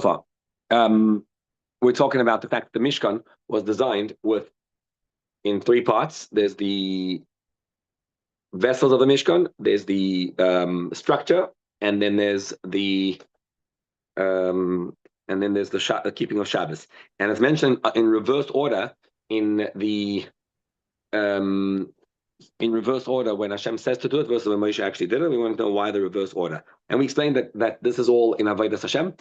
far. We're talking about the fact that the Mishkan was designed in three parts. There's the vessels of the Mishkan, there's the structure, and then there's the keeping of Shabbos. And it's mentioned in reverse order in reverse order when Hashem says to do it versus when Moshe actually did it. We want to know why the reverse order. And we explained that this is all in Avodas Hashem.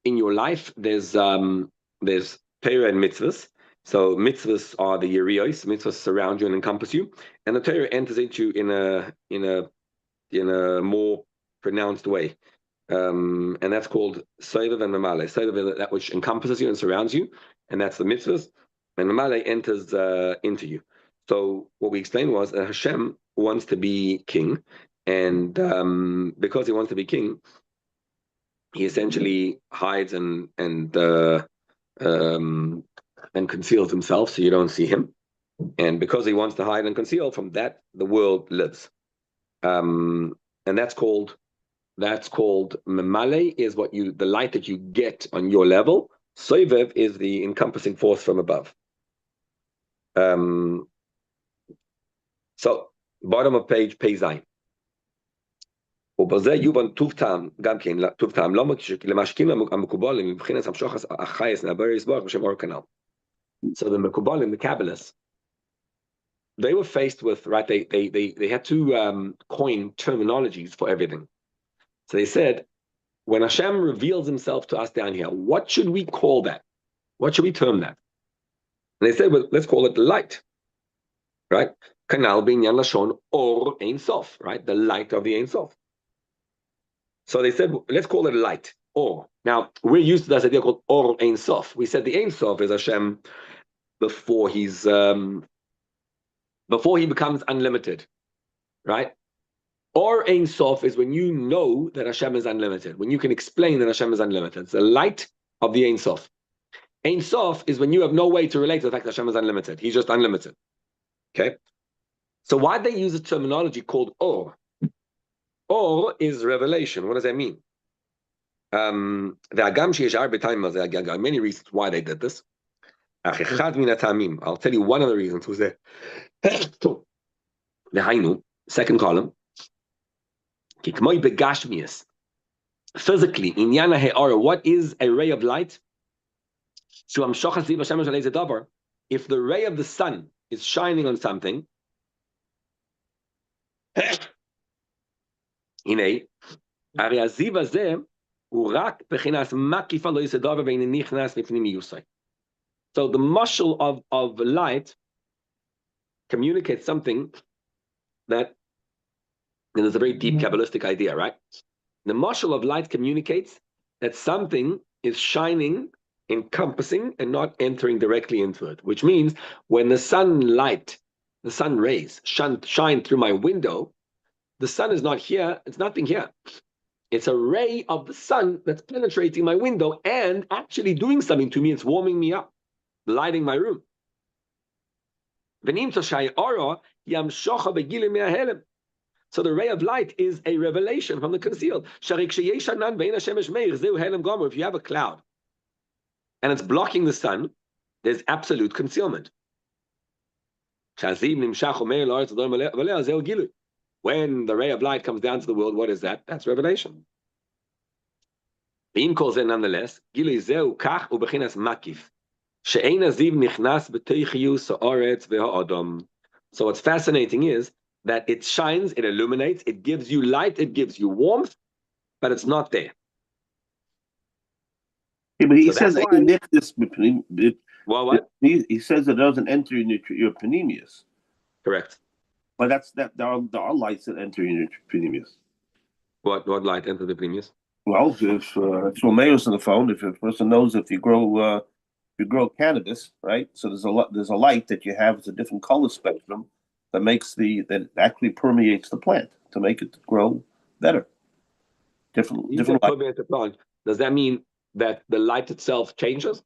In your life, there's Torah and mitzvahs. So mitzvahs are the yeriyos. Mitzvahs surround you and encompass you, and the Torah enters into you in a more pronounced way, and that's called soivav and mamale. Soivav is that which encompasses you and surrounds you, and that's the mitzvahs, and mamale enters into you. So what we explained was that Hashem wants to be king, and because he wants to be king, he essentially hides and conceals himself so you don't see him. And because he wants to hide and conceal, from that the world lives. And that's called memale, is the light that you get on your level. Soivev is the encompassing force from above. So bottom of page Zayin. ובזה יובן טוב טעם, גם כן, טוב טעם, למה למשקים המקובלים, מבחינת המשוך החייס, נעבר יסבור, בשם אור כנ"ל. So the Mekubalim, the Kabbalists, they were faced with, right, they had to coin terminologies for everything. So they said, when Hashem reveals himself to us down here, what should we call that? What should we term that? And they said, well, let's call it light, right? Kanal binyan lashon or Ein Sof, right? The light of the Ein Sof. So they said, let's call it light, or. Now, we're used to this idea called or Ein Sof. We said the Ein Sof is Hashem before he becomes unlimited, right? Or Ein Sof is when you know that Hashem is unlimited, when you can explain that Hashem is unlimited. It's the light of the Ein Sof. Ein Sof is when you have no way to relate to the fact that Hashem is unlimited. He's just unlimited, okay? So why they use a terminology called or? Or is revelation. What does that mean? There are many reasons why they did this. I'll tell you one of the reasons was that the second column, physically, what is a ray of light? If the ray of the sun is shining on something, so the mashal of light communicates something that, and it's a very deep Kabbalistic idea, right? The mashal of light communicates that something is shining, encompassing, and not entering directly into it, which means when the sun rays shine through my window, the sun is not here, it's nothing here. It's a ray of the sun that's penetrating my window and actually doing something to me. It's warming me up, lighting my room. So the ray of light is a revelation from the concealed. If you have a cloud and it's blocking the sun, there's absolute concealment. When the ray of light comes down to the world, what is that? That's revelation. Beam calls it nonetheless. So what's fascinating is that it shines, it illuminates, it gives you light, it gives you warmth, but it's not there. Yeah, but he says what? He says it doesn't enter your panemius. Correct. But there are lights that enter in your panemius. What light enter the panemius? Well, if Romeo's on the phone, if a person knows if you grow cannabis, right? So there's a light that you have. It's a different color spectrum that actually permeates the plant to make it grow better. Different light. Does that mean that the light itself changes?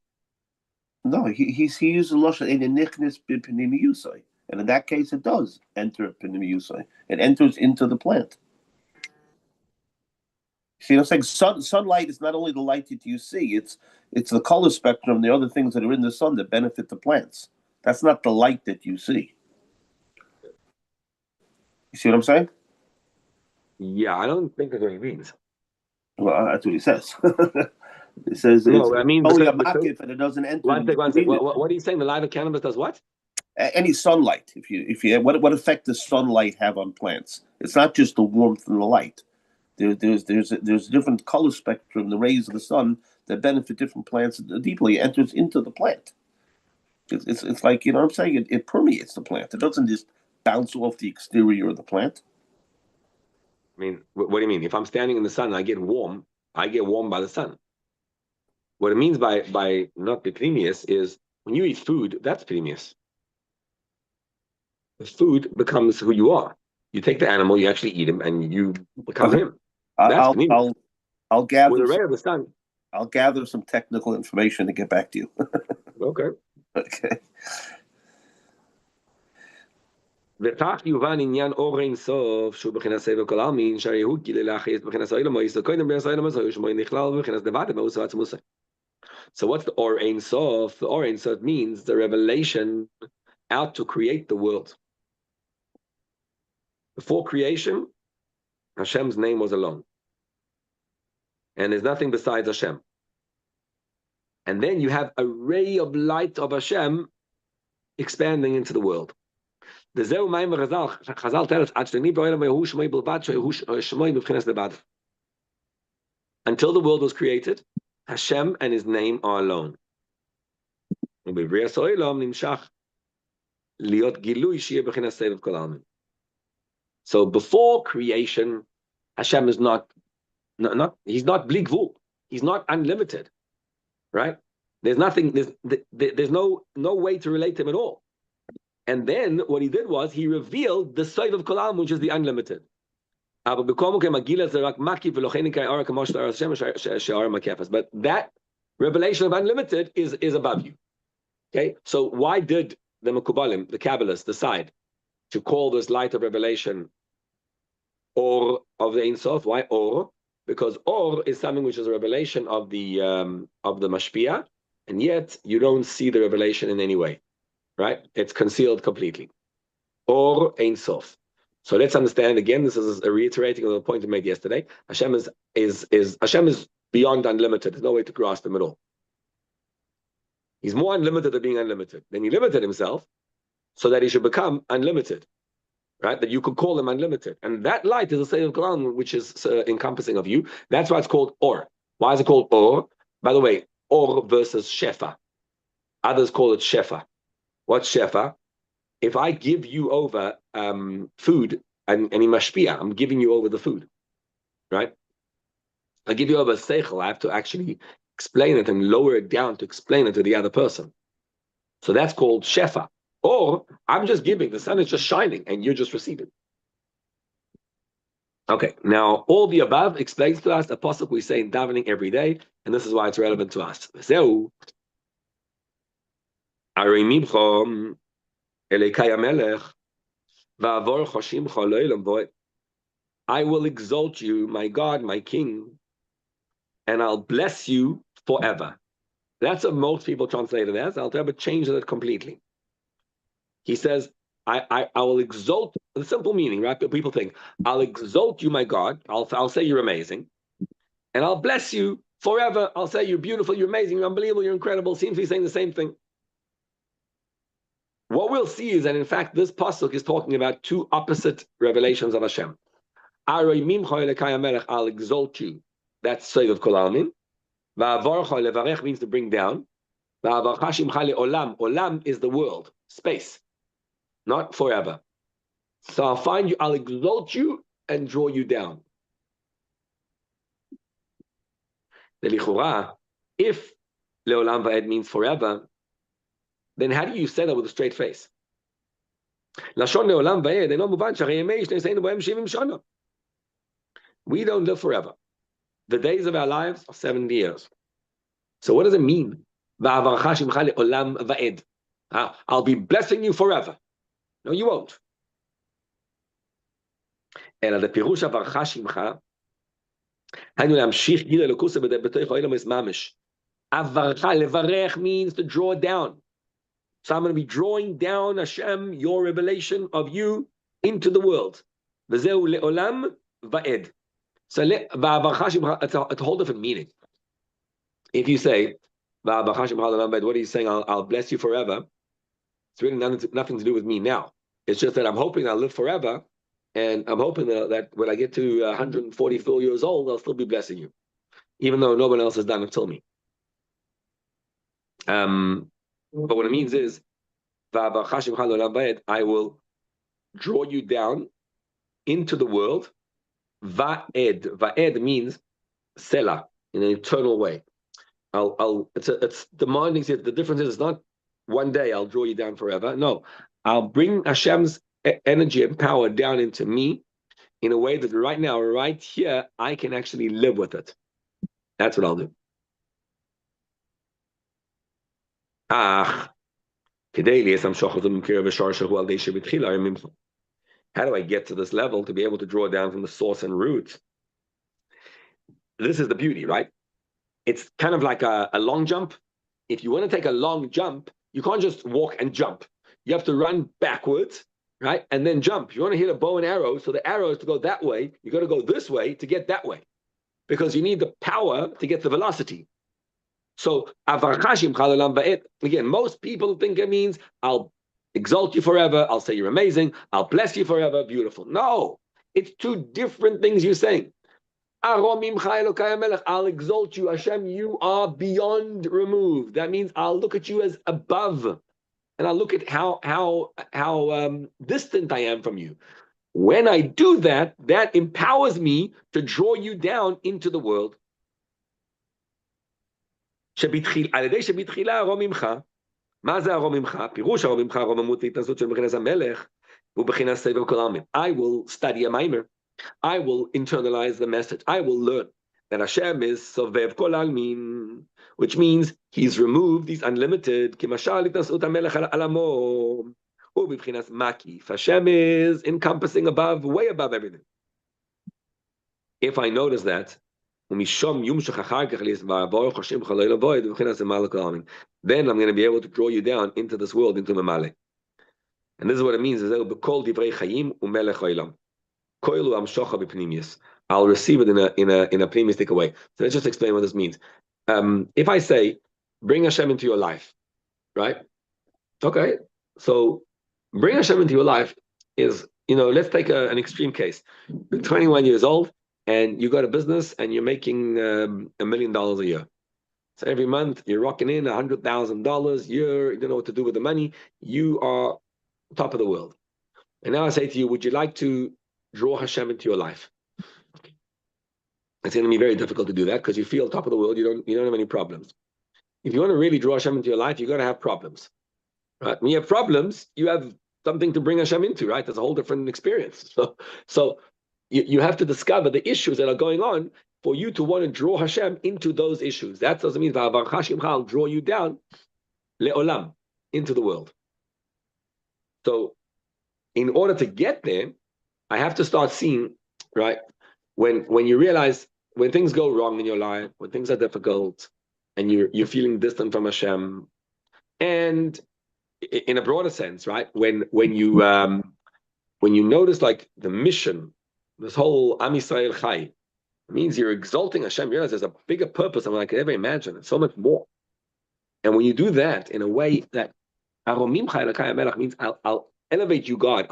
No, he uses a lotion in the nichnis b'panemiusai. And in that case, it does enter panemiusai. It enters into the plant. See, I'm saying sunlight is not only the light that you see; it's the color spectrum, the other things that are in the sun that benefit the plants. That's not the light that you see. You see what I'm saying? Yeah, I don't think that's what he means. Well, that's what he says. It says it's No, I mean only a because makif and it doesn't enter one the second, one second. green. What are you saying? The light of cannabis does what? Any sunlight. If you what effect does sunlight have on plants? It's not just the warmth and the light. There's different color spectrum, the rays of the sun that benefit different plants deeply. It enters into the plant. It's like, you know what I'm saying? It permeates the plant. It doesn't just bounce off the exterior of the plant. I mean, what do you mean? If I'm standing in the sun, I get warm by the sun. What it means by not beplenius is when you eat food, that's plenius. The food becomes who you are. You take the animal, you actually eat him, and you become Okay. him. That's I'll plenius. I'll I'll With gather the ray of the sun. I'll gather some technical information to get back to you. Okay. Okay. וכך יובן עניין אור אין סוף שהוא בחינת סבב כל העלמין שהרי הוא גילה להכריז בחינת סוהל המויס קודם בין סוהל המויס שמו נכלל בחינת דבד המויס ועצמוסי. So what's the or ein sof? The or ein sof means the revelation out to create the world. Before creation, Hashem's name was alone. And there's nothing besides Hashem. And then you have a ray of light of Hashem expanding into the world. Until the world was created, Hashem and his name are alone. So before creation, Hashem is not he's not bligvul. He's not unlimited, right? There's nothing. There's no way to relate to him at all. And then what he did was he revealed the side of Kolam, which is the unlimited. But that revelation of unlimited is above you. Okay, so why did the Mekubalim, the Kabbalists, decide to call this light of revelation or of the Ein Sof? Why or? Because or is something which is a revelation of the Mashpia, and yet you don't see the revelation in any way, right? It's concealed completely. Or Ein Sof. So let's understand again. This is a reiterating of the point we made yesterday. Hashem is beyond unlimited. There's no way to grasp him at all. He's more unlimited than being unlimited. Then he limited himself so that he should become unlimited, right? That you could call him unlimited. And that light is a state of Quran which is encompassing of you. That's why it's called Or. Why is it called Or? By the way, Or versus Shefa. Others call it Shefa. What's Shefa? If I give you over food and mashpia, I'm giving you over the food, right? I give you over seichel, I have to actually explain it and lower it down to explain it to the other person. So that's called shefa. Or I'm just giving, the sun is just shining and you're just receiving. Okay, now all the above explains to us a pasuk we say in davening every day, and this is why it's relevant to us. So, I will exalt you, my God, my King, and I'll bless you forever. That's what most people translate it as. I'll tell you, change it completely. He says, I will exalt, the simple meaning, right? But people think, I'll exalt you, my God. I'll say you're amazing, and I'll bless you forever. I'll say you're beautiful, you're amazing, you're unbelievable, you're incredible. Seems to be saying the same thing. What we'll see is that, in fact, this pasuk is talking about two opposite revelations of Hashem. I'll exalt you. That's Sof of Kol Almin. Levarech means to bring down. Olam is the world, space, not forever. So I'll find you, I'll exalt you and draw you down. If Leolam Va'ed means forever, then how do you say that with a straight face? We don't live forever. The days of our lives are 70 years. So what does it mean? I'll be blessing you forever. No, you won't. Levarech means to draw down. So I'm going to be drawing down, Hashem, your revelation of you into the world. V'zeu le'olam va'ed. So it's a whole different meaning. If you say, what are you saying? I'll bless you forever. It's really nothing to do with me now. It's just that I'm hoping I'll live forever, and I'm hoping that when I get to 144 years old, I'll still be blessing you, even though no one else has done it till me. But what it means is, I will draw you down into the world. Va'ed means sela in an eternal way. It's demanding. The difference is it's not one day I'll draw you down forever. No, I'll bring Hashem's energy and power down into me in a way that right now, right here, I can actually live with it. That's what I'll do. How do I get to this level to be able to draw down from the source and root? This is the beauty, right? It's kind of like a long jump. If you want to take a long jump, you can't just walk and jump. You have to run backwards, right? And then jump. If you want to hit a bow and arrow, so the arrow is to go that way, you got to go this way to get that way, because you need the power to get the velocity. So, again, most people think it means I'll exalt you forever, I'll say you're amazing, I'll bless you forever, beautiful. No, it's two different things you're saying. I'll exalt you, Hashem, you are beyond removed. That means I'll look at you as above, and I'll look at how distant I am from you. When I do that, that empowers me to draw you down into the world. מה זה הרום ממך? פירוש הרום ממך, רוממות והתנסות של מבחינת המלך, ובחינת סבב כל העלמין. I will study a mimer. I will internalize the message. I will learn that Hashem is סובב כל העלמין, which means he's removed, he's unlimited, כמשל התנסות המלך על עלמו, ובבחינת מקיף. Hashem is encompassing above, way above everything. If I notice that, then I'm going to be able to draw you down into this world, into Mamale. And this is what it means. I'll receive it in a pneumistic way. So let's just explain what this means. If I say, bring Hashem into your life, right? Okay, so bring Hashem into your life is, let's take an extreme case. You're 21 years old, and you got a business and you're making $1 million a year. So every month you're rocking in $100,000 a year. You don't know what to do with the money. You are top of the world. And now I say to you, would you like to draw Hashem into your life? It's going to be very difficult to do that because you feel top of the world. You don't have any problems. If you want to really draw Hashem into your life, you're going to have problems. Right? When you have problems, you have something to bring Hashem into, right? That's a whole different experience. So you have to discover the issues that are going on for you to want to draw Hashem into those issues. That doesn't mean I'll draw you down le'olam, into the world. So in order to get there, I have to start seeing, right, when you realize when things go wrong in your life, when things are difficult, and you're feeling distant from Hashem, and in a broader sense, right, when you notice like the mission, this whole Am Yisrael Chai, means you're exalting Hashem. You realize there's a bigger purpose than I could ever imagine. It's so much more. And when you do that in a way that Aromim Chai L'Kai HaMelech means I'll elevate you, God.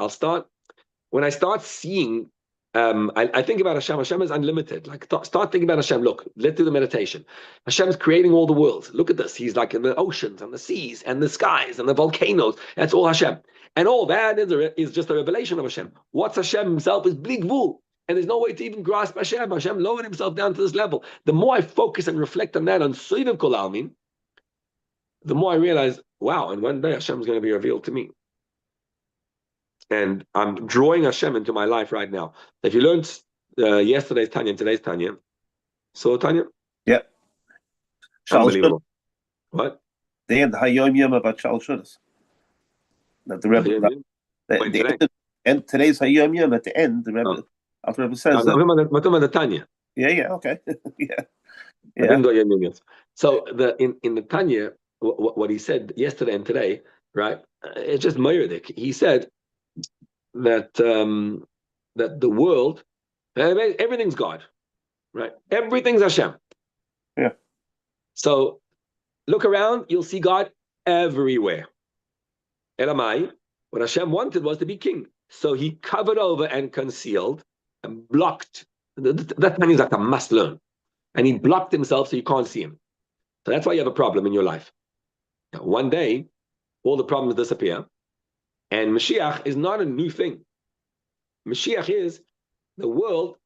When I start seeing, I think about Hashem. Hashem is unlimited. Like start thinking about Hashem. Look, let's do the meditation. Hashem is creating all the worlds. Look at this. He's like in the oceans and the seas and the skies and the volcanoes. That's all Hashem. And all that is just a revelation of Hashem. What's Hashem himself is bli gvul. And there's no way to even grasp Hashem. Hashem lowered himself down to this level. The more I focus and reflect on that, on Soivev Kol Almin, the more I realize, wow, and one day Hashem is going to be revealed to me. And I'm drawing Hashem into my life right now. If you learned yesterday's Tanya and today's Tanya, so Tanya? Yeah. Unbelievable. What? The end, Hayom Yom about Shal Shudas. That the Rebbe, today's Hayom Yom at the end, the Rebbe, after Rebbe says that. I'm talking about the Tanya. Yeah. Okay. Yeah. I Yeah. didn't go yet, millions. So in the Tanya, what he said yesterday and today, right? It's just Meyerdik. He said that that the world, everything's God, right? Everything's Hashem. Yeah. So look around, you'll see God everywhere. Elamai, what Hashem wanted was to be king. So he covered over and concealed and blocked. That means like a must learn. And he blocked himself so you can't see him. So that's why you have a problem in your life. Now, one day, all the problems disappear. And Mashiach is not a new thing. Mashiach is the world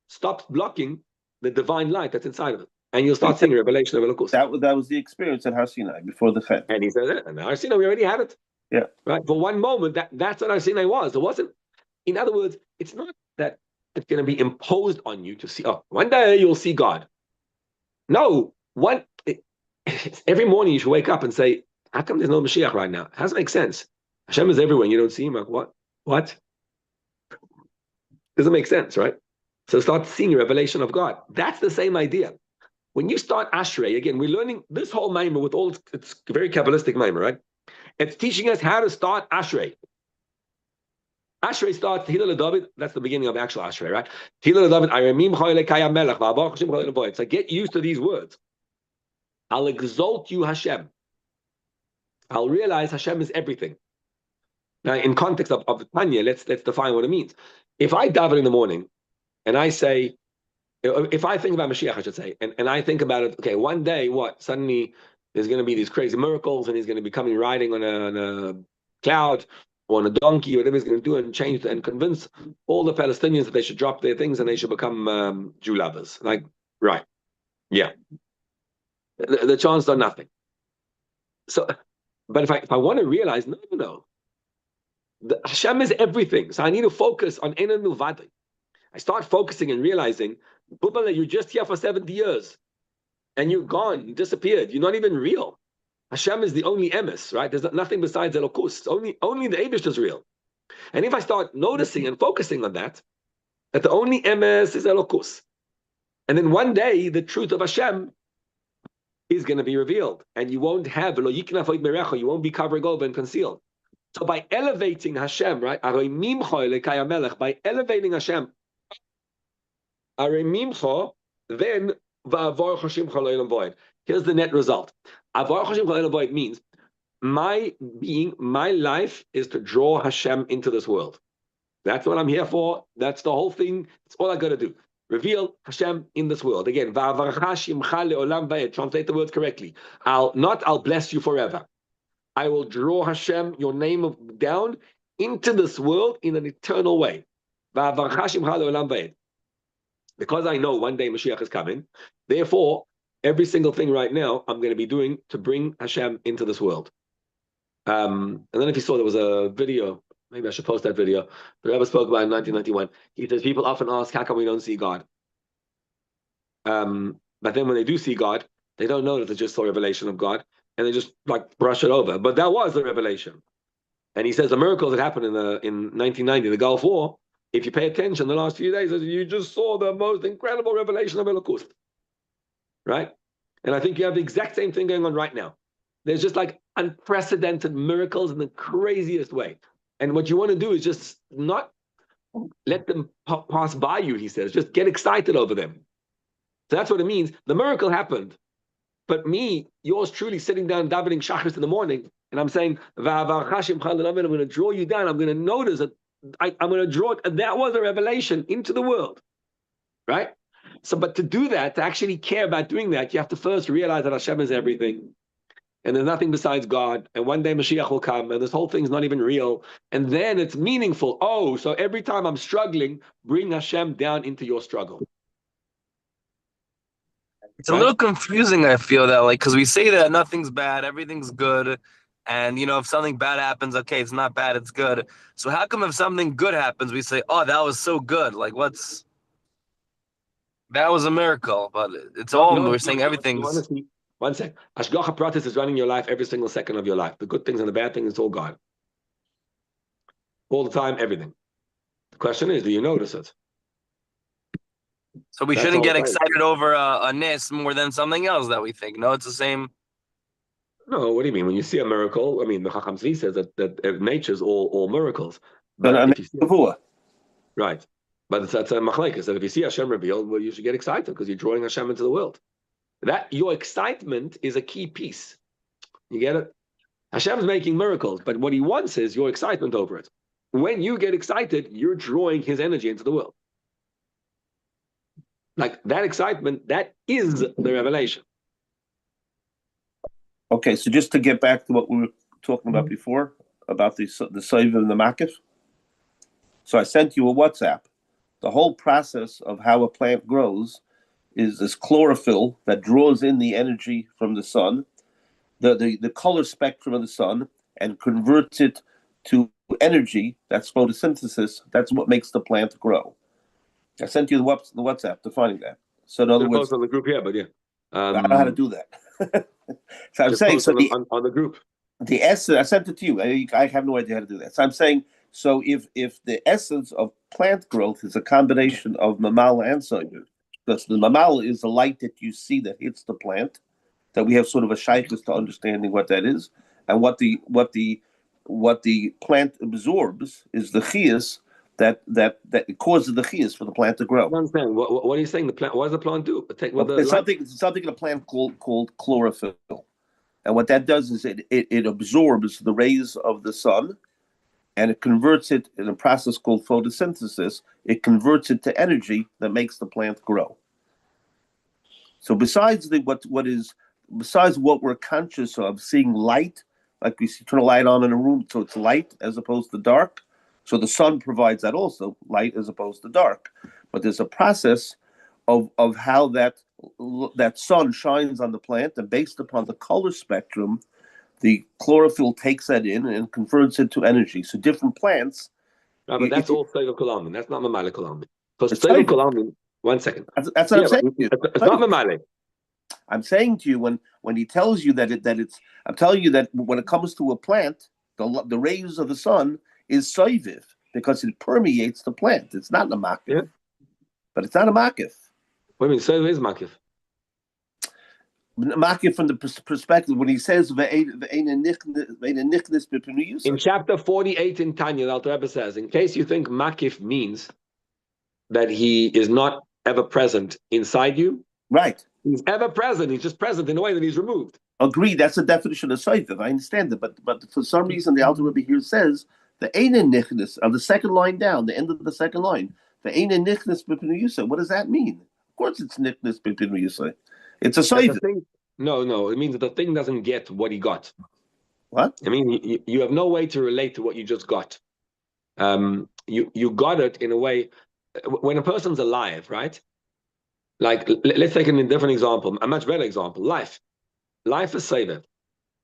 stops blocking the divine light that's inside of it. And you'll start seeing a revelation of Elokus. That was the experience at Har Sinai before the Fed. And he said, and Har Sinai, we already had it. Yeah. Right. For one moment, that's what Har Sinai was. It wasn't. In other words, it's not that it's going to be imposed on you to see. Oh, one day you'll see God. No, every morning you should wake up and say, "How come there's no Mashiach right now?" It doesn't make sense. Hashem is everywhere, and you don't see him. Like what? What? Doesn't make sense, right? So start seeing a revelation of God. That's the same idea. When you start Ashrei, again, we're learning this whole Maimer with all it's very Kabbalistic Maimer, right? It's teaching us how to start Ashrei. Ashrei starts Tehillah David. That's the beginning of actual Ashrei, right? Tehillah David. Ayamim Choyle Kaya Melech. Va'abar Hashem Choyle Boyd. So get used to these words. I'll exalt you, Hashem. I'll realize Hashem is everything. Now, in context of the Tanya, let's define what it means. If I daven in the morning and I say, if I think about Mashiach, I should say, and I think about it, okay, one day, what? Suddenly there's going to be these crazy miracles and he's going to be coming riding on a cloud or on a donkey, whatever he's going to do and change and convince all the Palestinians that they should drop their things and they should become Jew lovers. Like, right. Yeah. The chance are nothing. So, but if I want to realize, no. Hashem is everything. So I need to focus on Enan Milvadi. I start focusing and realizing, Bubala, you're just here for 70 years and you're gone, you disappeared. You're not even real. Hashem is the only emes, right? There's nothing besides Elokus. Only the Eibush is real. And if I start noticing and focusing on that the only emes is Elokus. And then one day, the truth of Hashem is going to be revealed. And you won't have, you won't be covering over and concealed. So by elevating Hashem, right? By elevating Hashem, then here's the net result. Means my being, my life is to draw Hashem into this world. That's what I'm here for. That's the whole thing. It's all I got to do. Reveal Hashem in this world. Again, translate the words correctly. I'll bless you forever. I will draw Hashem, your name down into this world in an eternal way. Because I know one day Mashiach is coming, therefore, every single thing right now I'm going to be doing to bring Hashem into this world. And then if you saw, there was a video, maybe I should post that video, the Rebbe spoke about in 1991. He says, people often ask, how come we don't see God? But then when they do see God, they don't know that they just saw a revelation of God, and they just like brush it over. But that was the revelation. And he says the miracles that happened in 1990, the Gulf War, if you pay attention the last few days, you just saw the most incredible revelation of Elokus. Right? And I think you have the exact same thing going on right now. There's just like unprecedented miracles in the craziest way. And what you want to do is just not let them pass by you, he says. Just get excited over them. So that's what it means. The miracle happened. But me, yours truly, sitting down davening Shachris in the morning, and I'm saying, I'm going to draw you down. I'm going to notice that I'm going to draw it. And that was a revelation into the world. Right? So, but to do that, to actually care about doing that, you have to first realize that Hashem is everything. And there's nothing besides God. And one day Mashiach will come, and this whole thing's not even real. And then it's meaningful. Oh, so every time I'm struggling, bring Hashem down into your struggle. It's a little confusing, I feel that, like, because we say that nothing's bad, everything's good. And, if something bad happens, okay, it's not bad, it's good. So how come if something good happens, we say, oh, that was so good? Like, that was a miracle. But it's we're saying everything's... One sec. Ashgacha Pratis is running your life every single second of your life. The good things and the bad things, it's all God. All the time, everything. The question is, do you notice it? So we That's shouldn't all get I'm saying. excited over a nis more than something else that we think. No, it's the same. No, what do you mean? When you see a miracle, I mean, the Chacham Tzvi says that nature's all miracles. Then But a if you see, nevuah. right, but that's a machlekes. That if you see Hashem revealed, well, you should get excited because you're drawing Hashem into the world. That your excitement is a key piece. You get it? Hashem's making miracles, but what he wants is your excitement over it. When you get excited, you're drawing his energy into the world. Like that excitement, that is the revelation. Okay, so just to get back to what we were talking about before, about the Saiv and the Makif. So I sent you a WhatsApp. The whole process of how a plant grows is this chlorophyll that draws in the energy from the sun, the color spectrum of the sun, and converts it to energy. That's photosynthesis. That's what makes the plant grow. I sent you the WhatsApp defining that. So in other Just words, post on the group here, but yeah. I don't know how to do that. So I'm Just saying, post so on the group. the essence, I sent it to you. I have no idea how to do that. So I'm saying, so if the essence of plant growth is a combination of mamal and soybean, because the mamal is the light that you see that hits the plant, that we have sort of a shaykhus to understanding what that is, and what the plant absorbs is the chias that causes the chias for the plant to I grow. don't understand. What are you saying? The plant? What does the plant do? Take what It's something in a plant called chlorophyll. And what that does is it absorbs the rays of the sun, and it converts it in a process called photosynthesis. It converts it to energy that makes the plant grow. So besides what we're conscious of, seeing light, like we turn a light on in a room, so it's light as opposed to dark. So the sun provides that also, light as opposed to dark. But there's a process of how that sun shines on the plant, and based upon the color spectrum, the chlorophyll takes that in and converts it to energy. So different plants. No, but that's all Seiv Kolamin. That's not Mamale Kolamin. Because It's Seiv Seiv. Kolamin, 1 second. That's what I'm saying to you. It's not Mamale. I'm saying to you when he tells you that it's. I'm telling you that when it comes to a plant, the rays of the sun is soiviv because it permeates the plant. It's not a makif, Yeah. but it's not a makif. What do you mean? Seiv is Makif. Makif from the perspective when he says In chapter 48 in Tanya, the Alter Rebbe says, in case you think Makif means that he is not ever present inside you, right? He's ever present. He's just present in a way that he's removed. Agreed. That's the definition of soiviv. I understand it, but for some reason the Alter Rebbe here says the Eina Nichnis on the second line down, the end of the second line, the Eina Nichnis B'Pinu Yusay. What does that mean? Of course, it's Nichnis B'Pinu Yusay. It's a soiviv. No. It means that the thing doesn't get what he got. What? I mean, you have no way to relate to what you just got. You got it in a way. When a person's alive, right? Like, let's take a different example, a much better example. Life is saved.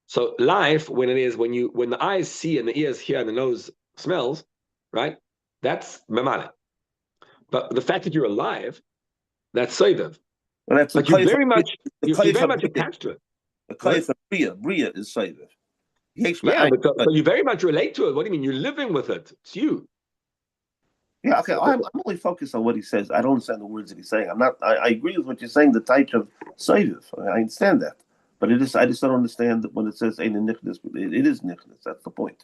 So life, when the eyes see and the ears hear and the nose smells, right? That's memale. But the fact that you're alive, that's saved. Well, that's like you're very much attached to it. The kayf of bria is saved. Yeah, but you very much relate to it. What do you mean? You're living with it. It's you. Yeah, okay. I'm only focused on what he says. I don't understand the words that he's saying. I agree with what you're saying. The type of saved. I understand that, but it is. I just don't understand that when it says "ain't nichnas." It is nichnas. That's the point.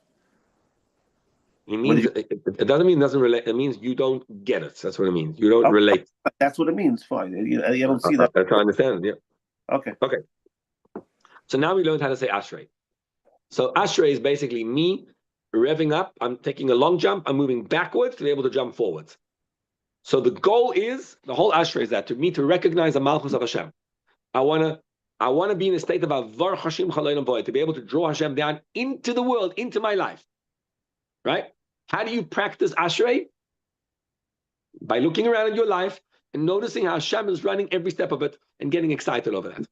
It means it doesn't mean it doesn't relate. It means you don't get it. That's what it means. You don't relate. That's what it means. Fine. You don't see that. That's how I understand it. Yeah. Okay. So now we learned how to say ashrei. So ashrei is basically me revving up. I'm taking a long jump. I'm moving backwards to be able to jump forwards. So the goal is, the whole ashrei is that to recognize the malchus of Hashem. I want to be in a state of avar Hashem chalolim boy, to be able to draw Hashem down into the world, into my life. Right? How do you practice ashrei? By looking around at your life and noticing how Hashem is running every step of it and getting excited over that.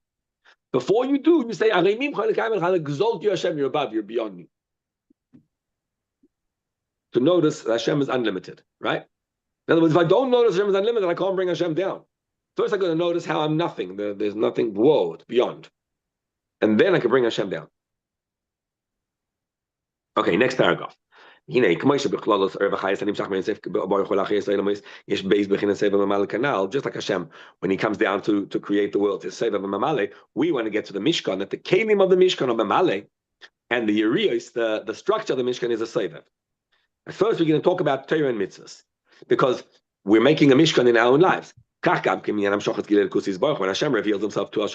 Before you do, you say, Hashem, you're above, you're beyond me. To notice that Hashem is unlimited, right? In other words, if I don't notice Hashem is unlimited, I can't bring Hashem down. First, I'm going to notice how I'm nothing. There's nothing, whoa, it's beyond. And then I can bring Hashem down. Okay, next paragraph. הנה, כמו שבכללות ערב החייס הנמשך מהיסף ברוך הוא לאחרי ישראל המויס, יש בייס בכין הסבב ממלא canal, just like Hashem, when he comes down to create the world, to save mamale, we want to get to the Mishkan, that the kelim of the Mishkan are mamale, and the Yerios, the structure of the Mishkan is a sevev. At first, we're going to talk about Torah and mitzvahs, because we're making a Mishkan in our own lives. When Hashem reveals himself to us,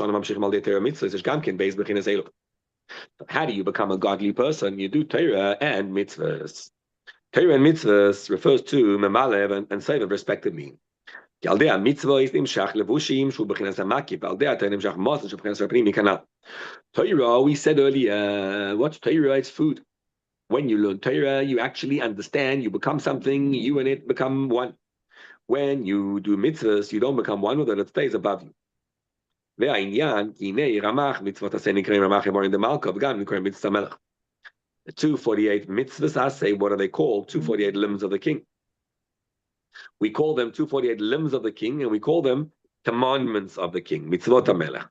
how do you become a godly person? You do Torah and mitzvahs. Torah and mitzvahs refers to memalev and sevev respectively. Torah, we said earlier, what's Torah? It's food. When you learn Torah, you actually understand, you become something, you and it become one. When you do mitzvahs, you don't become one with it, it stays above you. The 248 mitzvahs, I say, what are they called? 248 limbs of the king. We call them 248 limbs of the king, and we call them commandments of the king, mitzvot HaMelech.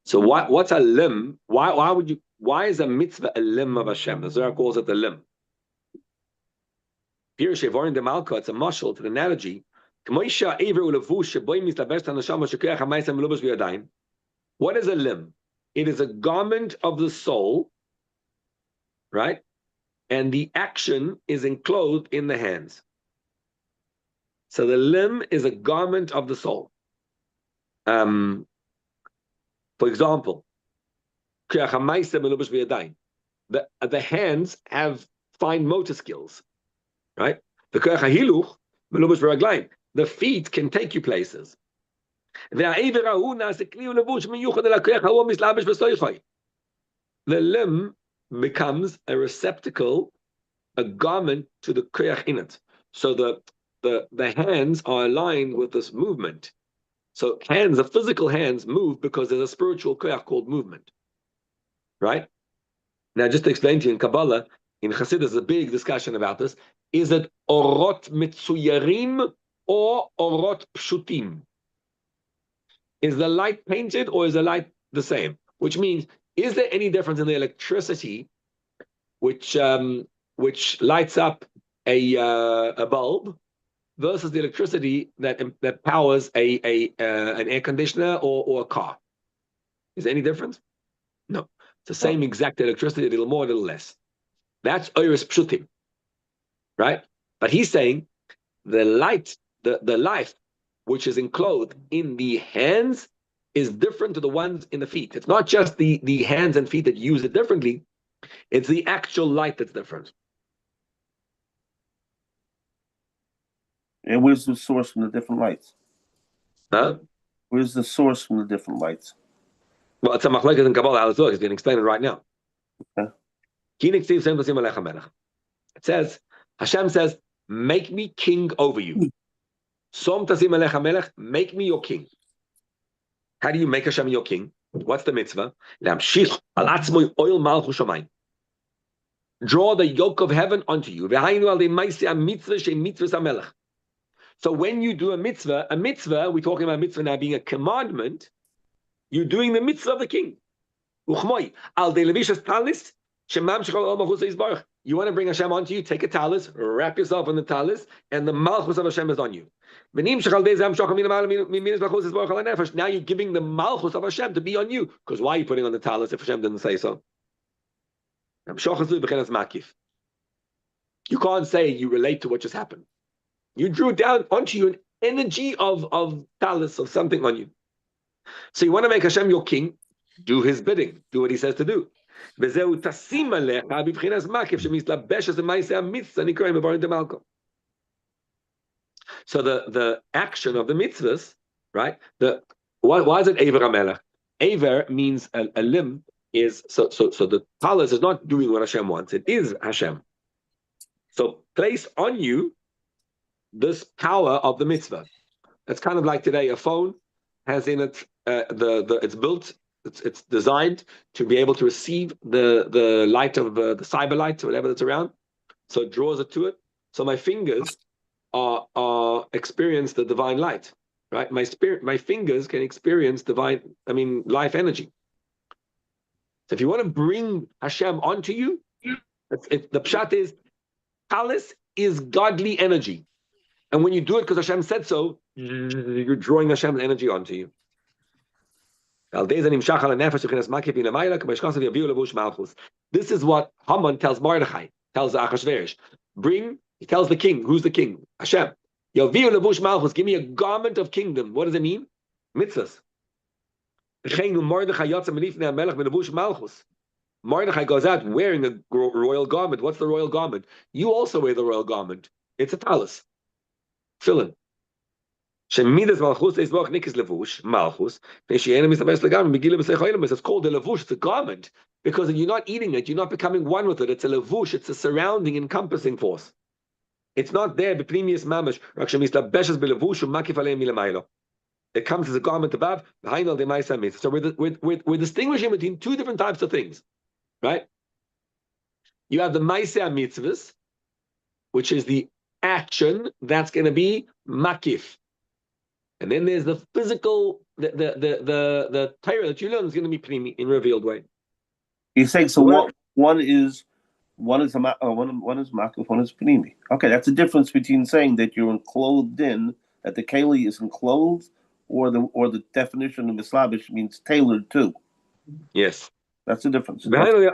So what's a limb? Why is a mitzvah a limb of Hashem? The Zohar calls it a limb. It's a mashal, to the analogy. What is a limb? It is a garment of the soul, right? And the action is enclosed in the hands. So the limb is a garment of the soul. For example, the hands have fine motor skills, right? The feet can take you places. The limb becomes a receptacle, a garment to the koyach in it. So the hands are aligned with this movement. So hands, the physical hands, move because there's a spiritual koyach called movement. Right? Now, just to explain to you, in Kabbalah, in Chassidus, there's a big discussion about this. Is it orot mitzuyarim or orot pshutim? Is the light painted or is the light the same? Which means, is there any difference in the electricity which lights up a bulb versus the electricity that powers an air conditioner or a car? Is there any difference? No. It's the same exact electricity, a little more, a little less. That's oiris pshutim, right? But he's saying the light, the life which is enclosed in the hands is different to the ones in the feet. It's not just the hands and feet that use it differently, it's the actual light that's different. And where's the source from the different lights? Huh? Where's the source from the different lights? Well, it's a machlekes in Kabbalah. He's going to explain it right now. Okay. It says, Hashem says, make me king over you. Som tasim alecha melech, make me your king. How do you make Hashem your king? What's the mitzvah? Lamshich al atzmoi oil malchus shamayim. Draw the yoke of heaven onto you. V'hainu al demaisi mitzvah she mitzvah hamelech. So when you do a mitzvah, we're talking about mitzvah now being a commandment, you're doing the mitzvah of the king. You want to bring Hashem onto you, take a talis, wrap yourself in the talis, and the malchus of Hashem is on you. Now you're giving the malchus of Hashem to be on you. Because why are you putting on the talis if Hashem didn't say so? You can't say you relate to what just happened. You drew down onto you an energy of talis, of something on you. So you want to make Hashem your king, do his bidding, do what he says to do. So the action of the mitzvahs, right? Why is it Ever HaMelech? Ever means a limb is so the talis is not doing what Hashem wants, it is Hashem. So place on you this power of the mitzvah. It's kind of like today, a phone has in it it's built, it's designed to be able to receive the light of the cyber light or whatever that's around. So it draws it to it. So my fingers are experience the divine light, right? My fingers can experience life energy. So if you want to bring Hashem onto you, the pshat is Talis is godly energy. And when you do it because Hashem said so, you're drawing Hashem's energy onto you. This is what Haman tells Mordechai, tells Achashverosh. He tells the king, who's the king? Hashem. Give me a garment of kingdom. What does it mean? Mitzvahs. Mordechai goes out wearing a royal garment. What's the royal garment? You also wear the royal garment. It's a talis. Tefillin. Shemidas malchus is boch nikis levush malchus. It's called a levush. It's a garment because you're not eating it. You're not becoming one with it. It's a levush. It's a surrounding, encompassing force. It's not there. B'pnimius mamash. It comes as a garment above. So we're distinguishing between two different types of things, right? You have the maaseh mitzvahs, which is the action that's going to be makif. And then there's the physical, the Torah that you learn is going to be primi in a revealed way. He's saying so. One is makif, one is primi. Okay, that's the difference between saying that you're enclosed in, that the keli is enclosed, or the definition of Islamish means tailored to. Yes. That's the difference. Hashem wants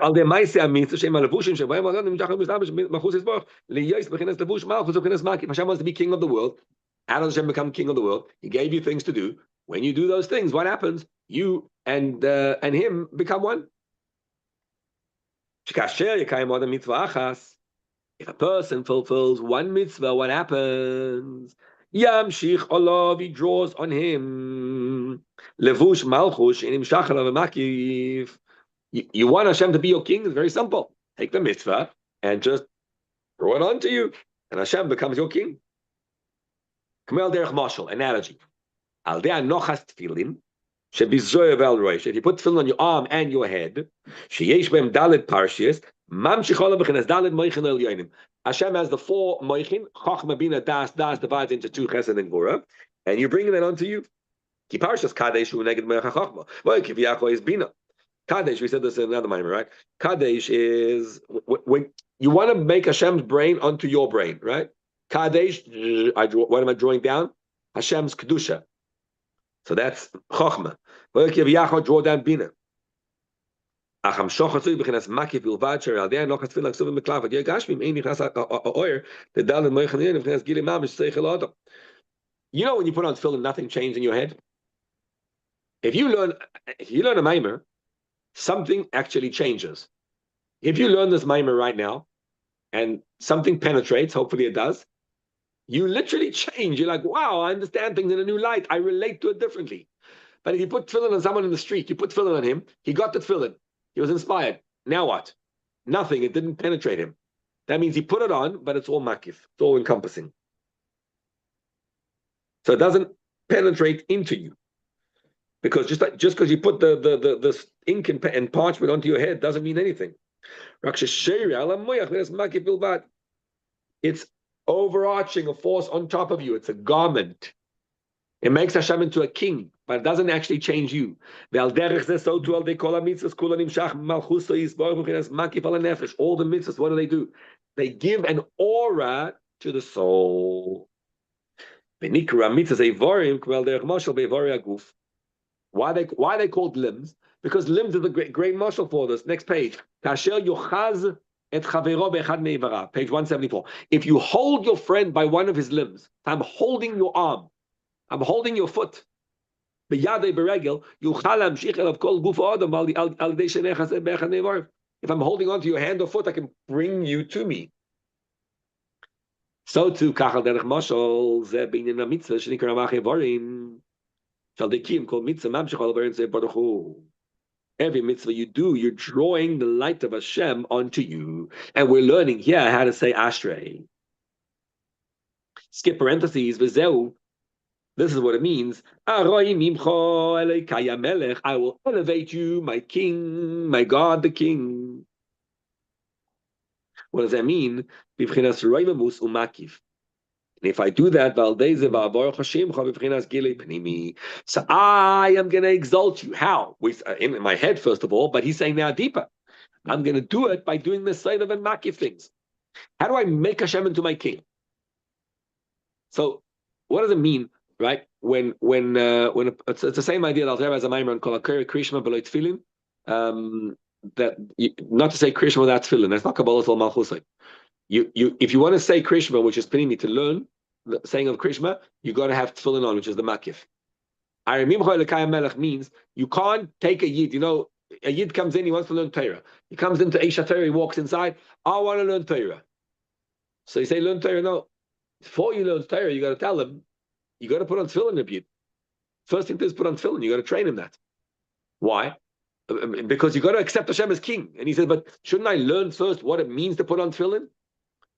to be king of the world. How does Hashem become king of the world? He gave you things to do. When you do those things, what happens? You and him become one. If a person fulfills one mitzvah, what happens? Yamshich olav, he draws on him. Levush malchush inim shachalav makif. You want Hashem to be your king? It's very simple. Take the mitzvah and just throw it onto you, and Hashem becomes your king. Kamel derech mashal, analogy. Al dei anochas tefillin, shebizoy vel roish. If you put tefillin on your arm and your head, sheyesh b'hem daled parshias, mamshich olav b'chinas daled moichin el yonim. Hashem has the four moichin, chochma bina das divides into two chesed and gura, and you're bringing that onto you. Ki parshas kadesh hu neged moich chochma. Well, kiviyachol is bina. Kadesh, we said this in another mimer, right? Kadesh is when you want to make Hashem's brain onto your brain, right? Kadesh, what am I drawing down? Hashem's kedusha. So that's chochma. Draw down bina. You know, when you put on tefillin, nothing changed in your head. If you learn a mimer, something actually changes. If you learn this mimer right now, and something penetrates, hopefully it does, you literally change. You're like, wow, I understand things in a new light. I relate to it differently. But if you put tefillin on someone in the street, you put tefillin on him, he got the tefillin. He was inspired. Now what? Nothing. It didn't penetrate him. That means he put it on, but it's all makif. It's all encompassing. So it doesn't penetrate into you. Because just because you put the ink and parchment onto your head doesn't mean anything. It's overarching a force on top of you. It's a garment. It makes Hashem into a king, but it doesn't actually change you. All the mitzvahs, what do? They give an aura to the soul. Why they called limbs? Because limbs are the great marshal for this. Next page. Page 174. If you hold your friend by one of his limbs, I'm holding your arm, I'm holding your foot. If I'm holding on to your hand or foot, I can bring you to me. So too, every mitzvah you do, you're drawing the light of Hashem onto you. And we're learning here how to say Ashrei. Skip parentheses, v'zeu. This is what it means. I will elevate you, my king, my God, the king. What does that mean? And if I do that, so I am going to exalt you. How? In my head, first of all, but he's saying now deeper. I'm going to do it by doing the side of and makif things. How do I make Hashem into my king? So, what does it mean, right? It's the same idea that I'll have as a Maimon called Krishma below tefillin. Not to say Krishma without tefillin. That's not Kabbalah al Malchusay. If you want to say Krishma, which is pinning to learn the saying of Krishma, you got to have tefillin on, which is the makif. Arimim Choy Melech means you can't take a yid. A yid comes in, he wants to learn Torah. He comes into Eisha Torah, he walks inside. I want to learn Torah. So you say, learn Torah. No, before you learn Torah, you got to tell him, you got to put on tefillin a bit. First thing to do is put on tefillin. You got to train him that. Why? Because you got to accept Hashem as king. And he says, but shouldn't I learn first what it means to put on tefillin?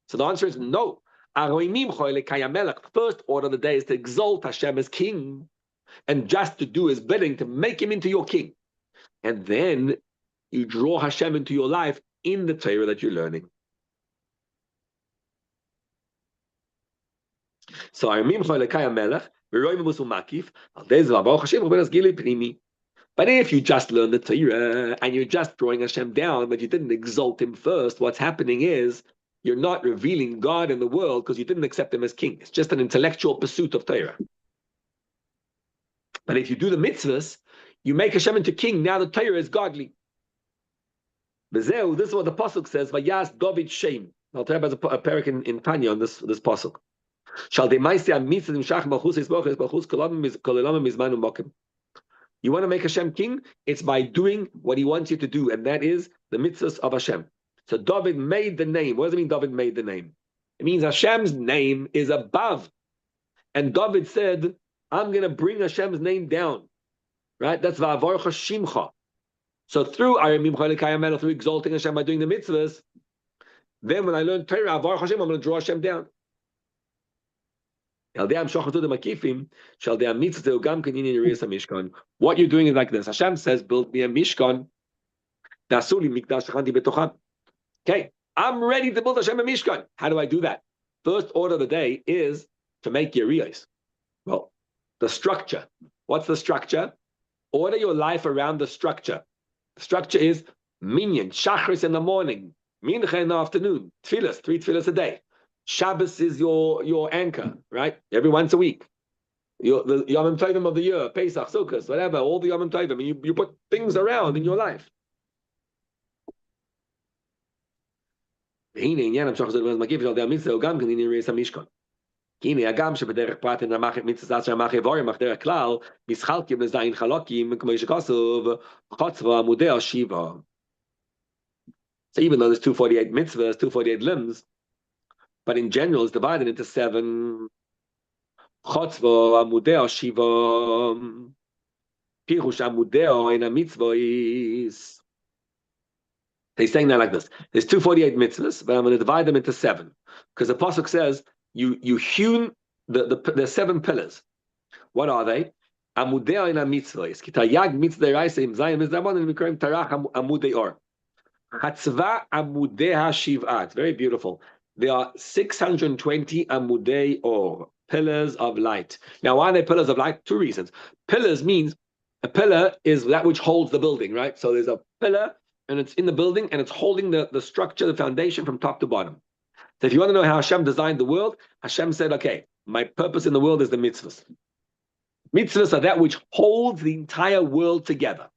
So the answer is no. First order of the day is to exalt Hashem as king, and just to do his bidding, to make him into your king. And then you draw Hashem into your life in the Torah that you're learning. So but if you just learn the Torah and you're just drawing Hashem down, but you didn't exalt him first, what's happening is you're not revealing God in the world because you didn't accept him as king. It's just an intellectual pursuit of Torah. But if you do the mitzvahs, you make Hashem into king. Now the Torah is godly. This is what the pasuk says. Vayas David Shem. I'll tell you about a parak in Tanya on this pasuk. You want to make Hashem king? It's by doing what he wants you to do, and that is the mitzvahs of Hashem. So David made the name. What does it mean David made the name? It means Hashem's name is above. And David said, I'm going to bring Hashem's name down. Right? That's Va'avarcha Shimcha. So through through exalting Hashem by doing the mitzvahs, then when I learn Torah, Avarcha Hashem, I'm going to draw Hashem down. What you're doing is like this. Hashem says, build me a Mishkan. Okay, I'm ready to build Hashem a Mishkan. How do I do that? First order of the day is to make Yeriyos. Well, the structure. What's the structure? Order your life around the structure. The structure is minyan, shachris in the morning, mincha in the afternoon, tefillas, 3 tefillas a day. Shabbos is your anchor, right? Every once a week. The Yom Tovim of the year, Pesach, Sukkot, whatever, all the Yom Tovim. You put things around in your life. הנה הגם שבדרך פרט אין המחת מצוות של המחת איבורים, אך דרך כלל, משחלקים לזין חלקים, כמו שכתוב, חוצבה עמודי השיבה. So even though there's 248 mitzvahs, 248 limbs, but in general it's divided into 7. חוצבה עמודי השיבה, פירוש עמודיה אין המצווה. He's saying that like this. There's 248 mitzvahs, but I'm going to divide them into 7. Because the pasuk says, you hewn the 7 pillars. What are they? Amudei in mitzvahs. Kitayag mitzvah raisa zayin mitzvah and we call tarach amudei or. Chatzva amudei hashiv'at. Very beautiful. There are 620 amudei or, pillars of light. Now, why are they pillars of light? 2 reasons. Pillars means a pillar is that which holds the building, right? So there's a pillar and it's in the building and it's holding the structure, the foundation from top to bottom. So if you want to know how Hashem designed the world, Hashem said, okay, my purpose in the world is the mitzvahs. Mitzvahs are that which holds the entire world together.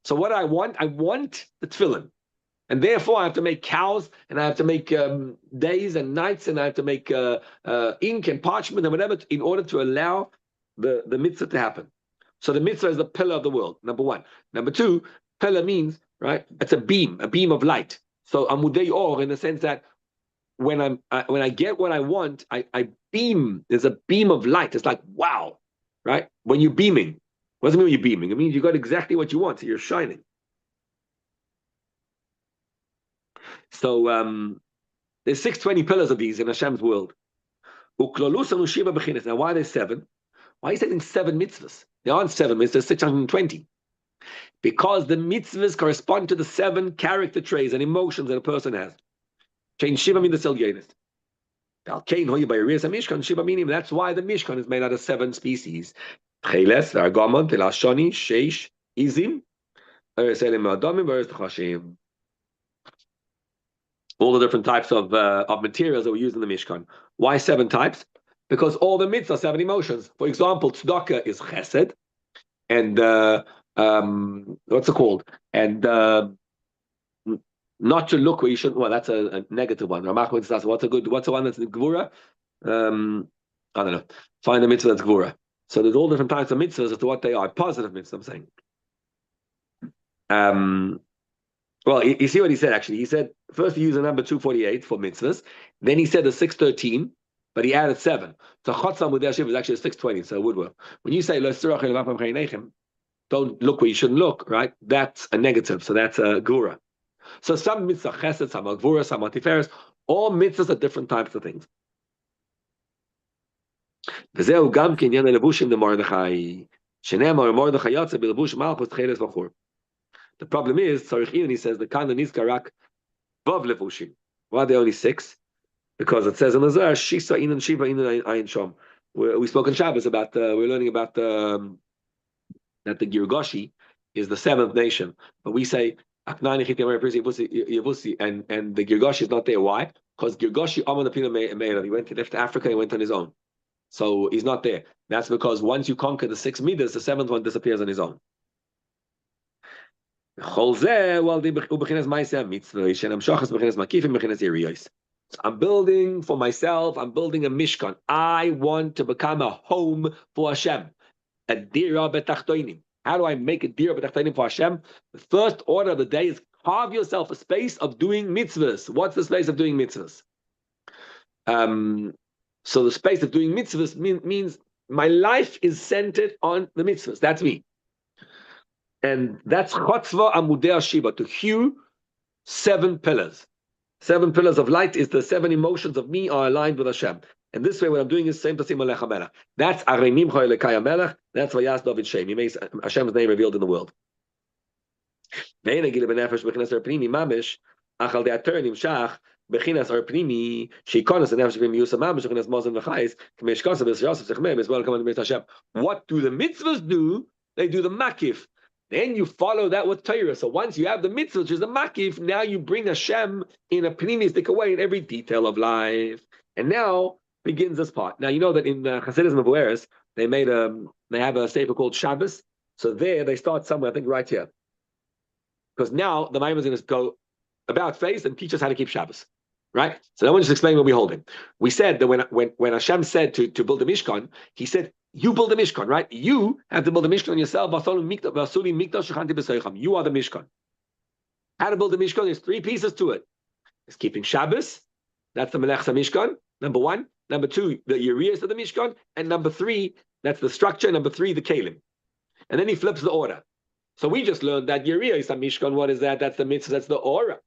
So what I want the tefillin. And therefore I have to make cows, and I have to make days and nights, and I have to make ink and parchment and whatever in order to allow the mitzvah to happen. So the mitzvah is the pillar of the world, number 1. Number 2, pillar means, right, it's a beam of light. So amudei or in the sense that when I get what I want, I beam. There's a beam of light. It's like, wow, right? When you're beaming, what does it mean when you're beaming? It means you got exactly what you want, so you're shining. So there's 620 pillars of these in Hashem's world. Now why are there 7? Why are you saying 7 mitzvahs? There aren't 7 mitzvahs, there's 620. Because the mitzvahs correspond to the 7 character traits and emotions that a person has. Change Shiva means the Silgenis. That's why the Mishkan is made out of 7 species. Cheles, Argamon, Telashoni, Sheish, Izim, Ereselim Adomim, Eres Chashim. all the different types of materials that we use in the Mishkan. Why 7 types? Because all the mitzvahs are 7 emotions. For example, tzedakah is chesed, and what's it called? And not to look where you shouldn't. Well, that's a negative one. Ramach would ask, what's the one that's gvura? I don't know. Find a mitzvah that's gvura. So there's all different types of mitzvahs as to what they are. Positive mitzvahs, I'm saying. Well, you see what he said, actually. He said, first he used the number 248 for mitzvahs. Then he said the 613, but he added 7. So Chotzam with Shiv is actually 620, so it would work. When you say, don't look where you shouldn't look, right? That's a negative, so that's a gura. So some mitzvah chesed, some are gvura, some are tiferes. All mitzvahs are different types of things. וזהו גם כעניין הלבושים למרדכי, שנאמר מרדכי יוצא בלבוש מלכות תחילת בחור. The problem is, Tzarich Iyun, he says, the Kana Nizkar rak vav levushim. Why are they only 6? Because it says in the Zohar, Shisa Inan Shiva Inan Ayin Shom. We spoke in Shabbos about, we're learning about that the Girgashi is the 7th nation. But we say, Aknani Chit Yavusi, and the Girgashi is not there. Why? Because Girgashi, Aman Apina Meirav, he left to Africa, he went on his own. So he's not there. That's because once you conquer the 6 midas, the 7th one disappears on his own. So I'm building for myself, I'm building a Mishkan. I want to become a home for Hashem. A dira betachtoinim. How do I make a dira betachtoinim for Hashem? The first order of the day is carve yourself a space of doing mitzvahs. What's the space of doing mitzvahs? So the space of doing mitzvahs means my life is centered on the mitzvahs. That's me. And that's Chotzva Amudei Shiva, to hew 7 pillars. 7 pillars of light is the 7 emotions of me are aligned with Hashem. And this way, what I'm doing is same Tasim Melech HaMelech. That's Arenim Choyelekai HaMelech. That's Vayas David Shem. He makes Hashem's name revealed in the world. Bechinas are pnimi, sheikonas and nefesh v'miyusamam, bechinas mazon v'chayis, k'meshkasa b'siyasef sechem, as well come on the Hashem. What do the mitzvahs do? They do the makif. Then you follow that with Torah. So once you have the mitzvah, which is the makif, now you bring Hashem in a pnimistic way in every detail of life. And now begins this part. Now you know that in Hasidism of Ueris, they have a sefer called Shabbos. So there they start somewhere, I think right here, because now the Maimon is going to go about face and teach us how to keep Shabbos. Right? So I want to just explain what we're holding. We said that when Hashem said to build a Mishkan, he said, you build a Mishkan, right? You have to build a Mishkan yourself. You are the Mishkan. How to build a Mishkan? There's 3 pieces to it. It's keeping Shabbos. That's the Melech Mishkan, number 1. Number 2, the Urias of the Mishkan. And number 3, that's the structure. Number 3, the Kalim. And then he flips the order. So we just learned that Uriah is a Mishkan. What is that? That's the mitzvah. That's the aura.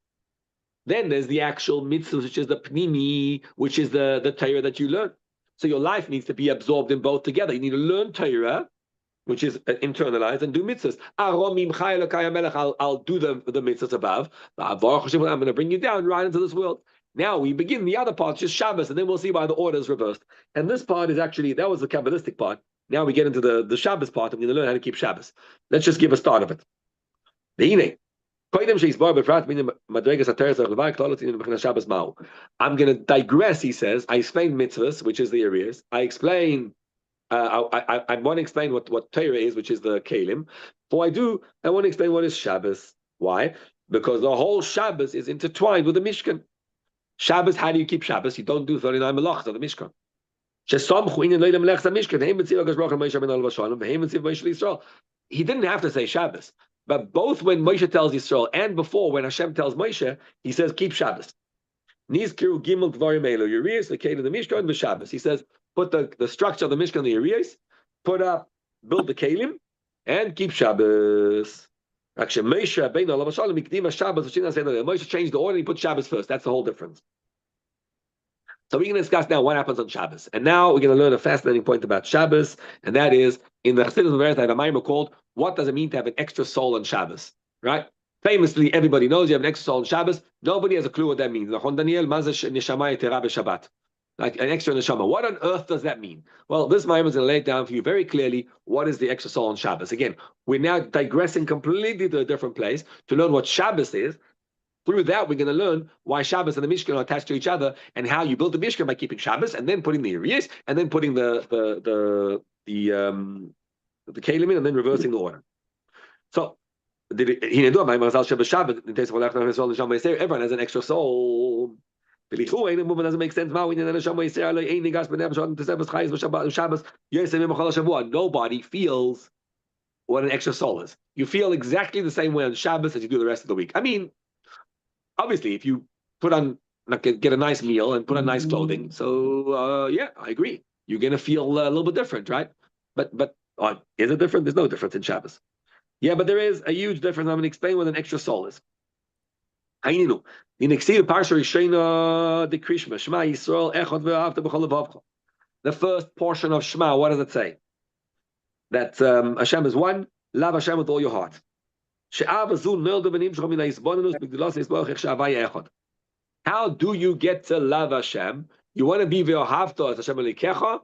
Then there's the actual mitzvah, which is the pnimi, which is the Torah that you learn. So your life needs to be absorbed in both together. You need to learn Torah, which is internalized, and do mitzvahs. I'll do the mitzvahs above. I'm going to bring you down right into this world. Now we begin the other part, just Shabbos, and then we'll see why the order is reversed. And this part is actually, that was the Kabbalistic part. Now we get into the Shabbos part, and we're going to learn how to keep Shabbos. Let's just give a start of it. I'm going to digress, he says. I explain mitzvahs, which is the areas. I explain, I want to explain what Torah is, which is the Kalim. Before I do, I want to explain what is Shabbos. Why? Because the whole Shabbos is intertwined with the Mishkan. Shabbos, how do you keep Shabbos? You don't do 39 melachos of the Mishkan. He didn't have to say Shabbos. But both when Moshe tells Yisrael and before when Hashem tells Moshe, he says, keep Shabbos. Nizkiru gimel dvarim elu, Urias, the Kalim, the Mishkan, the Shabbos. He says, put the structure of the Mishkan, the Urias, build the Kalim, and keep Shabbos. Actually, Moshe changed the order, he put Shabbos first. That's the whole difference. So we're going to discuss now what happens on Shabbos. And now we're going to learn a fascinating point about Shabbos, and that is, in the Chassidus of Eretz, I have a Maimon called, what does it mean to have an extra soul on Shabbos? Right? Famously, everybody knows you have an extra soul on Shabbos. Nobody has a clue what that means. Like an extra neshama. What on earth does that mean? Well, this Maimon is going to lay it down for you very clearly. What is the extra soul on Shabbos? Again, we're now digressing completely to a different place to learn what Shabbos is. Through that, we're going to learn why Shabbos and the Mishkan are attached to each other, and how you build the Mishkan by keeping Shabbos, and then putting the Urias, and then putting the Kalim in, and then reversing the order. So, everyone has an extra soul. It doesn't make sense. Nobody feels what an extra soul is. You feel exactly the same way on Shabbos as you do the rest of the week. I mean, obviously, if you put on, get a nice meal and put on nice clothing, so yeah, I agree. You're gonna feel a little bit different, right? But is it different? There's no difference in Shabbos. Yeah, but there is a huge difference. I'm gonna explain what an extra soul is. The first portion of Shema, what does it say? That Hashem is one. Love Hashem with all your heart. How do you get to love Hashem? You want to be ve'ohavta as Hashem elikecha.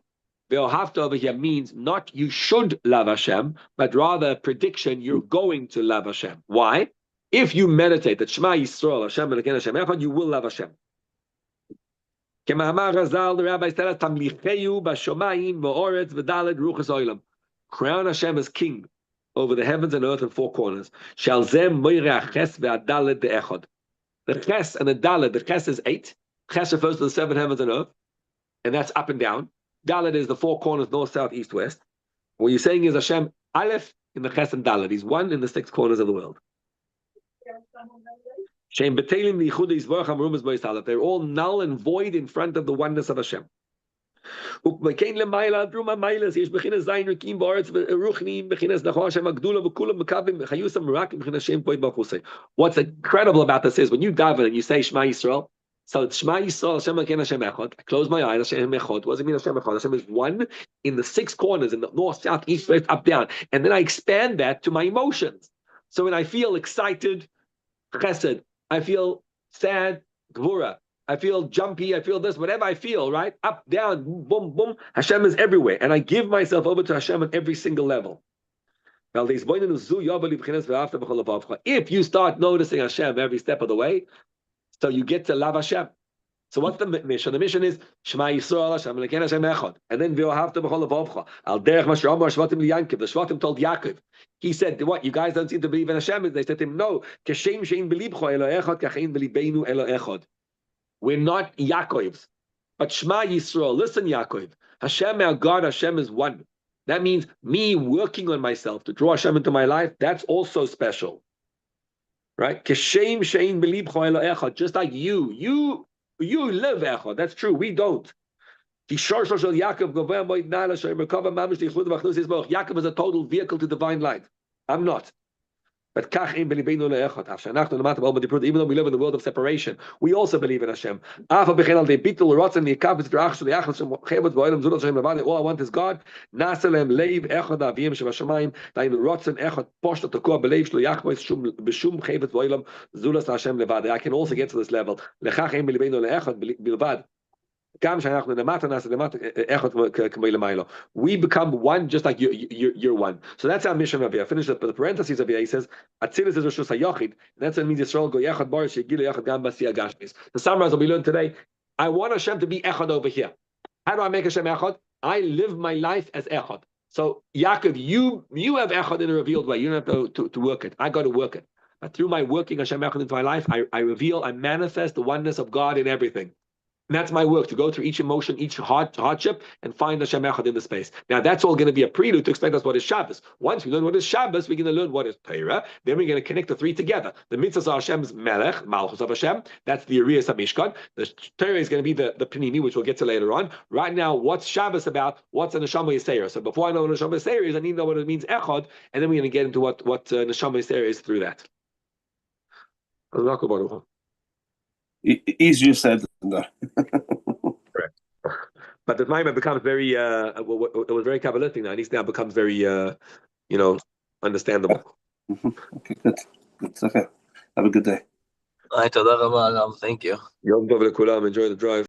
Ve'ohavta over here means not you should love Hashem, but rather a prediction you're going to love Hashem. Why? If you meditate that Shema Yisrael, Hashem Elokeinu Hashem Echad, you will love Hashem. Kema'amar Razal, the rabbi said, Tamlicheyu b'shomayim v'oretz v'daled ruchas oilam. Crown Hashem as king over the heavens and earth and four corners. Shalzem moireh ches ve'adaled de'echad. The ches and the daled, the ches is 8. Ches refers to the 7 heavens and earth, and that's up and down. Daled is the 4 corners, north, south, east, west. What you're saying is Hashem Aleph in the ches and daled. He's 1 in the 6 corners of the world. They're all null and void in front of the oneness of Hashem. What's incredible about this is when you daven and you say Shema Yisrael, so it's Shema Yisrael, Hashem Elokeinu Hashem Echad. I close my eyes, Hashem Echad. What does it mean Hashem Echad? Hashem is 1 in the 6 corners, in the north, south, east, west, up, down. And then I expand that to my emotions. So when I feel excited, chesed, I feel sad, gvura, I feel jumpy, I feel this, whatever I feel, right? Up, down, boom, boom. Hashem is everywhere. And I give myself over to Hashem on every single level. If you start noticing Hashem every step of the way, so you get to love Hashem. So what's the mission? The mission is Shema Yisrael, Hashem Elokeinu Hashem Echad. And then V'ohavta b'chol levavcha. Al derech ma she'amar Shvatim liYankov. The Shvatim told Yaakov. He said, what, you guys don't seem to believe in Hashem? They said to him, no. Kashem she'in b'libcha elo echad, kachein b'libeinu elo echad. We're not Yaakovs. But Shema Yisrael, listen Yaakov. Hashem, our God, Hashem is 1. That means me working on myself to draw Hashem into my life, that's also special. Right? Kashem she'in b'libcha elo echad. Just like you live echad. That's true. We don't. Yaakov is a total vehicle to divine light. I'm not. But even though we live in the world of separation, we also believe in Hashem. All I want is God. I can also get to this level. We become 1 just like you're 1. So that's our mission over here. Finish the parentheses over here. He says, Atzilus is Rosh Hayachid. That's what it means Yisrael go Yachad Barish Yegilu Yachad Gam Basi Agashmis. To summarize what we learned today, I want Hashem to be Echad over here. How do I make Hashem Echad? I live my life as Echad. So Yaakov, you have Echad in a revealed way. You don't have to work it. I got to work it. But through my working Hashem Echad into my life, I manifest the oneness of God in everything. And that's my work, to go through each emotion, each hardship, and find Hashem Echad in the space. Now, that's all going to be a prelude to explain to us what is Shabbos. Once we learn what is Shabbos, we're going to learn what is Torah. Then we're going to connect the 3 together. The mitzvahs are Hashem's Melech, Malchus of Hashem. That's the Urias HaMishkan. The Torah is going to be the Pnimi, which we'll get to later on. Right now, what's Shabbos about? What's a Neshama Yisera? So before I know what a Neshama Yisera is, I need to know what it means Echad, and then we're going to get into what Neshama Yisera is through that. Easier said than done. Correct. But the Maimon becomes very, it was very Kabbalistic now, and it now becomes very, understandable. Okay, good. Okay. Have a good day. Thank you. Enjoy the drive.